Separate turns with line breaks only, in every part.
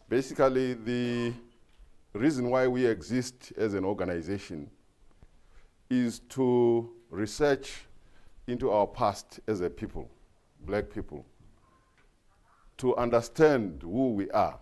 Basically, the reason why we exist as an organization is to research into our past as a people, black people, to understand who we are,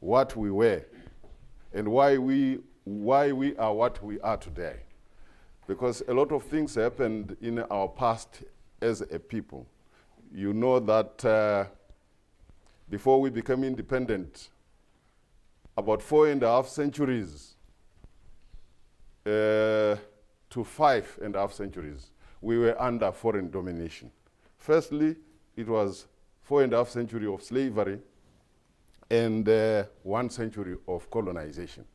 what we were, and why we are what we are today. Because a lot of things happened in our past as a people. You know that before we became independent, about 4.5 centuries to 5.5 centuries, we were under foreign domination. Firstly, it was 4.5 centuries of slavery and 1 century of colonization.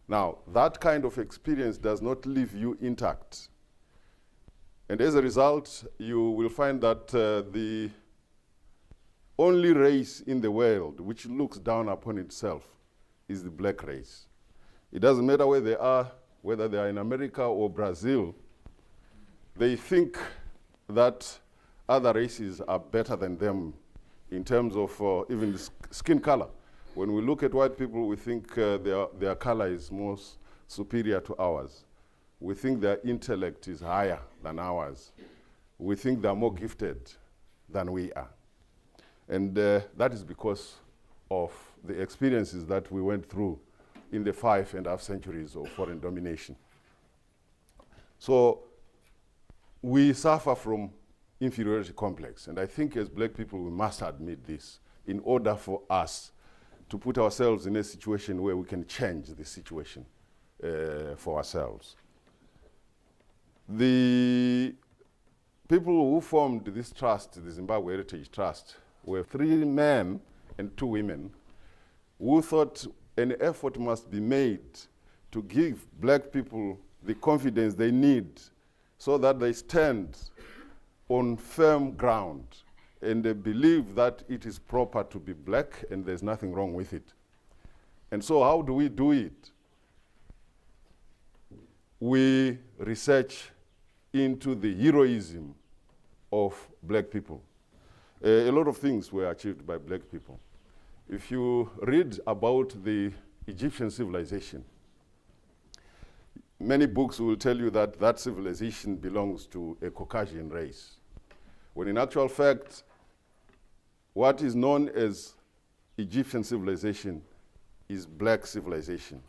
Now, that kind of experience does not leave you intact. And as a result, you will find that the only race in the world which looks down upon itself is the black race. It doesn't matter where they are, whether they are in America or Brazil, they think that other races are better than them in terms of even skin color. When we look at white people, we think their color is most superior to ours. We think their intellect is higher than ours. We think they're more gifted than we are. And that is because of the experiences that we went through in the 5.5 centuries of foreign domination. So we suffer from inferiority complex. And I think as black people, we must admit this in order for us to put ourselves in a situation where we can change the situation for ourselves. The people who formed this trust, the Zimbabwe Heritage Trust, were 3 men and 2 women who thought an effort must be made to give black people the confidence they need so that they stand on firm ground and they believe that it is proper to be black and there's nothing wrong with it. And so how do we do it? We research into the heroism of black people. A lot of things were achieved by black people. If you read about the Egyptian civilization, many books will tell you that that civilization belongs to a Caucasian race, when in actual fact, what is known as Egyptian civilization is black civilization.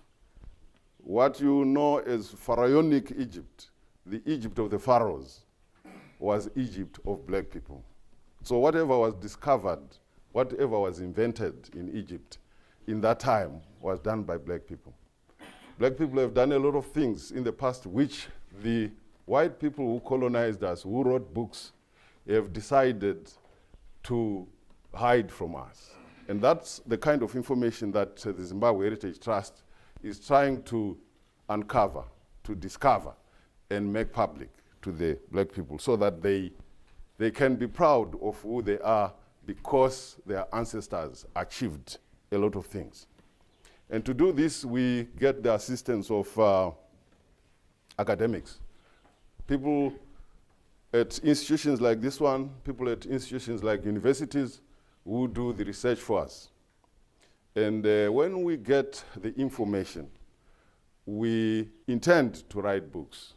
What you know as pharaonic Egypt, the Egypt of the pharaohs, was Egypt of black people. So whatever was discovered, whatever was invented in Egypt in that time was done by black people. Black people have done a lot of things in the past which the white people who colonized us, who wrote books, have decided to hide from us. And that's the kind of information that the Zimbabwe Heritage Trust is trying to uncover, to discover, and make public to the black people so that they can be proud of who they are because their ancestors achieved a lot of things. And to do this, we get the assistance of academics. People at institutions like this one, people at institutions like universities who do the research for us. And when we get the information, we intend to write books.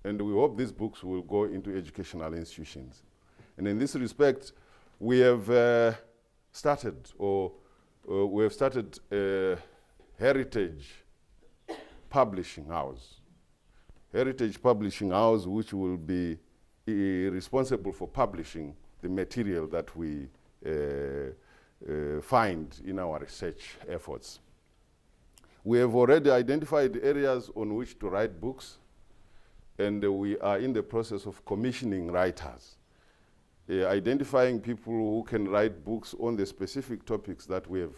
And we hope these books will go into educational institutions. And in this respect, we have started a heritage publishing house. Heritage publishing house, which will be responsible for publishing the material that we find in our research efforts. We have already identified areas on which to write books, and we are in the process of commissioning writers, identifying people who can write books on the specific topics that we have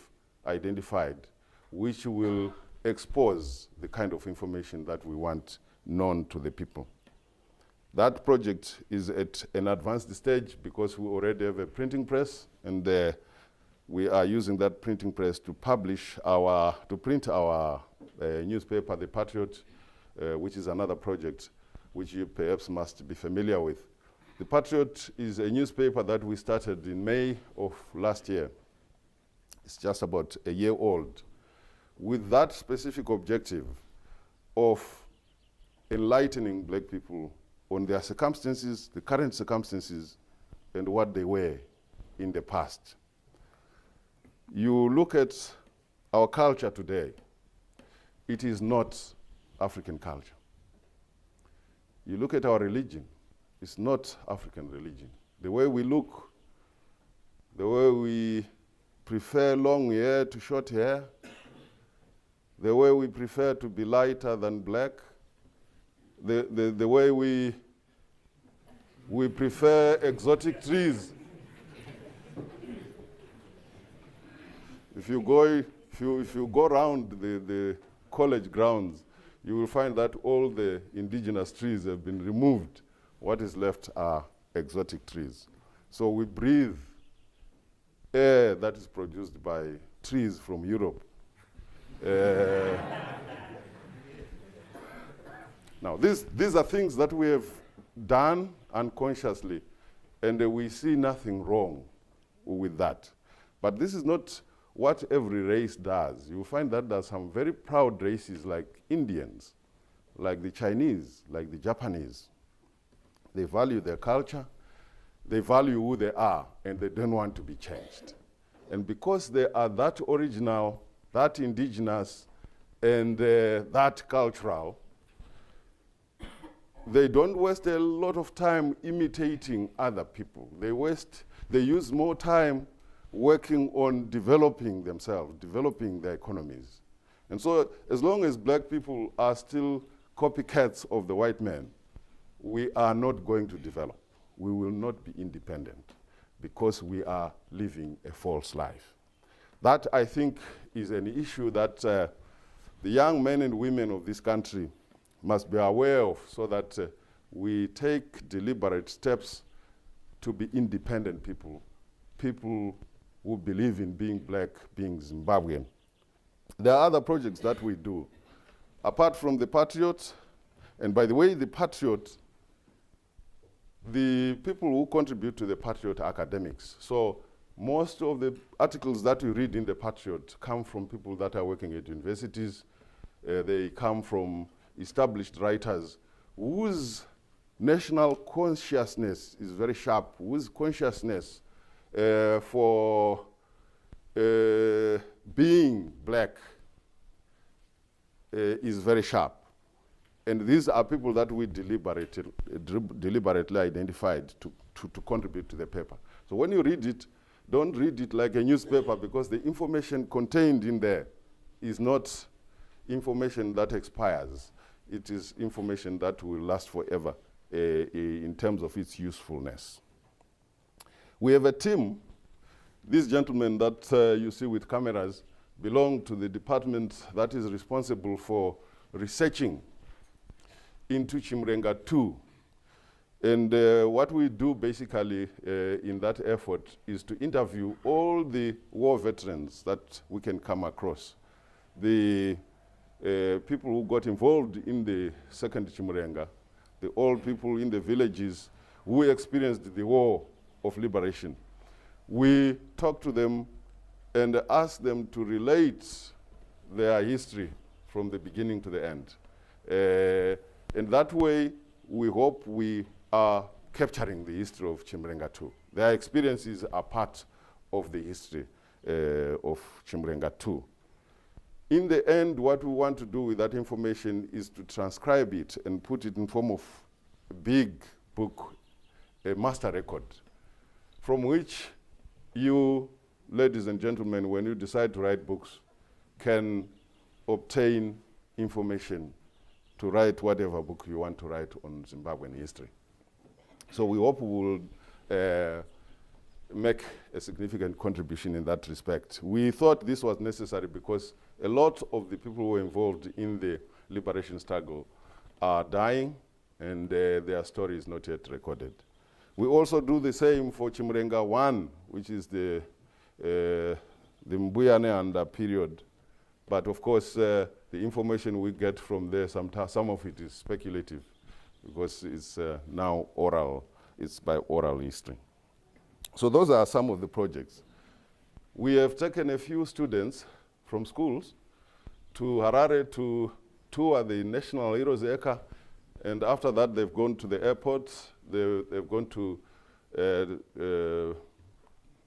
identified, which will expose the kind of information that we want known to the people. That project is at an advanced stage because we already have a printing press, and we are using that printing press to print our newspaper, The Patriot, which is another project which you perhaps must be familiar with. The Patriot is a newspaper that we started in May of last year. It's just about a year old, with that specific objective of enlightening black people on their circumstances, the current circumstances, and what they were in the past. You look at our culture today, it is not African culture. You look at our religion, it's not African religion. The way we look, the way we prefer long hair to short hair, the way we prefer to be lighter than black, the way we prefer exotic trees. If you go around the college grounds, you will find that all the indigenous trees have been removed. What is left are exotic trees. So we breathe air that is produced by trees from Europe. Now, these are things that we have done unconsciously, and we see nothing wrong with that. But this is not what every race does. You will find that there are some very proud races like Indians, like the Chinese, like the Japanese. They value their culture, they value who they are, and they don't want to be changed. And because they are that original, that indigenous, and that cultural, they don't waste a lot of time imitating other people. They use more time working on developing themselves, developing their economies. And so as long as black people are still copycats of the white man, we are not going to develop. We will not be independent because we are living a false life. That, I think, is an issue that the young men and women of this country must be aware of, so that we take deliberate steps to be independent people, people who believe in being black, being Zimbabwean. There are other projects that we do. Apart from the Patriot, and by the way, the Patriot, the people who contribute to the Patriot are academics. So most of the articles that we read in the Patriot come from people that are working at universities. They come from established writers whose national consciousness is very sharp, whose consciousness for being black is very sharp. And these are people that we deliberately identified to contribute to the paper. So when you read it, don't read it like a newspaper, because the information contained in there is not information that expires. It is information that will last forever in terms of its usefulness. We have a team. These gentlemen that you see with cameras belong to the department that is responsible for researching into Chimrenga 2. And what we do basically in that effort is to interview all the war veterans that we can come across. The people who got involved in the second Chimrenga, the old people in the villages who experienced the war of liberation. We talk to them and ask them to relate their history from the beginning to the end. And that way, we hope we are capturing the history of Chimrenga 2. Their experiences are part of the history of Chimrenga 2. In the end, what we want to do with that information is to transcribe it and put it in form of a big book, a master record, from which you, ladies and gentlemen, when you decide to write books, can obtain information to write whatever book you want to write on Zimbabwean history. So we hope we will make a significant contribution in that respect. We thought this was necessary because a lot of the people who were involved in the liberation struggle are dying, and their story is not yet recorded. We also do the same for Chimrenga 1, which is the Mbuyane under period. But of course, the information we get from there, some of it is speculative, because it's now oral, it's by oral history. So those are some of the projects. We have taken a few students from schools to Harare to tour the National Heroes Acre, and after that they've gone to the airport, they've gone to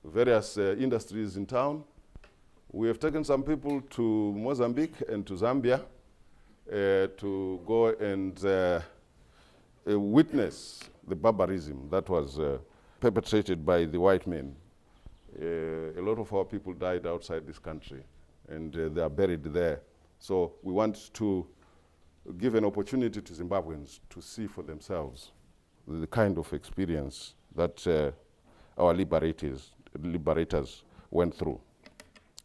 various industries in town. We have taken some people to Mozambique and to Zambia to go and witness the barbarism that was perpetrated by the white men. A lot of our people died outside this country, and they are buried there. So we want to give an opportunity to Zimbabweans to see for themselves the kind of experience that our liberators went through.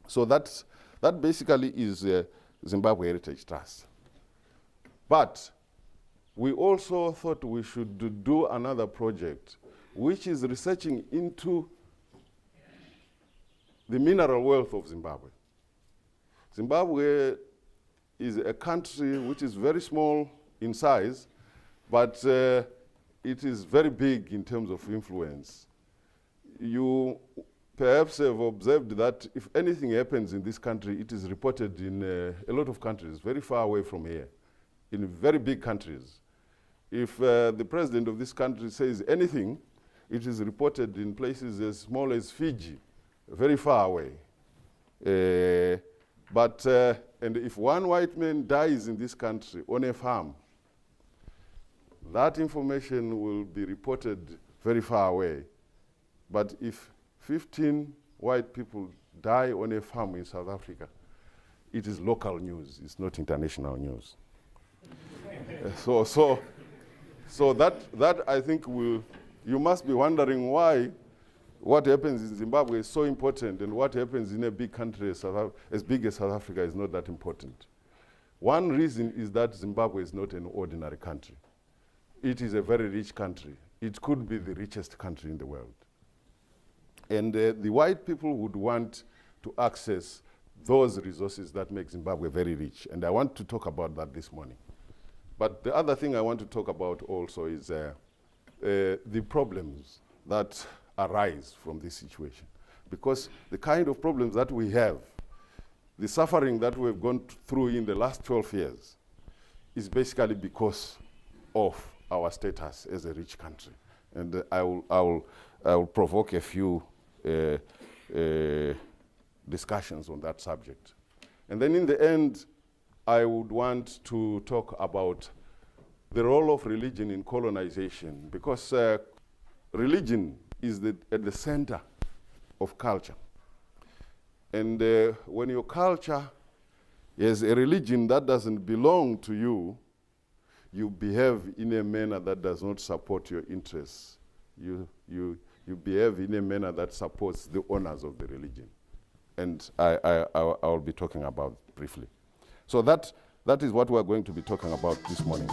So that basically is Zimbabwe Heritage Trust. But we also thought we should do another project which is researching into the mineral wealth of Zimbabwe. Zimbabwe is a country which is very small in size, but it is very big in terms of influence. You perhaps have observed that if anything happens in this country, it is reported in a lot of countries very far away from here, in very big countries. If the president of this country says anything, it is reported in places as small as Fiji, very far away. And if one white man dies in this country on a farm, that information will be reported very far away. But if 15 white people die on a farm in South Africa, it is local news, it's not international news. So that I think you must be wondering why what happens in Zimbabwe is so important, and what happens in a big country as big as South Africa is not that important. One reason is that Zimbabwe is not an ordinary country. It is a very rich country. It could be the richest country in the world. And the white people would want to access those resources that make Zimbabwe very rich. And I want to talk about that this morning. But the other thing I want to talk about also is the problems that arise from this situation. Because the kind of problems that we have, the suffering that we've gone through in the last 12 years, is basically because of our status as a rich country. And I will provoke a few discussions on that subject. And then in the end, I would want to talk about the role of religion in colonization, because religion is at the center of culture. And when your culture is a religion that doesn't belong to you, you behave in a manner that does not support your interests. You behave in a manner that supports the owners of the religion. And I will be talking about briefly. So that is what we're going to be talking about this morning.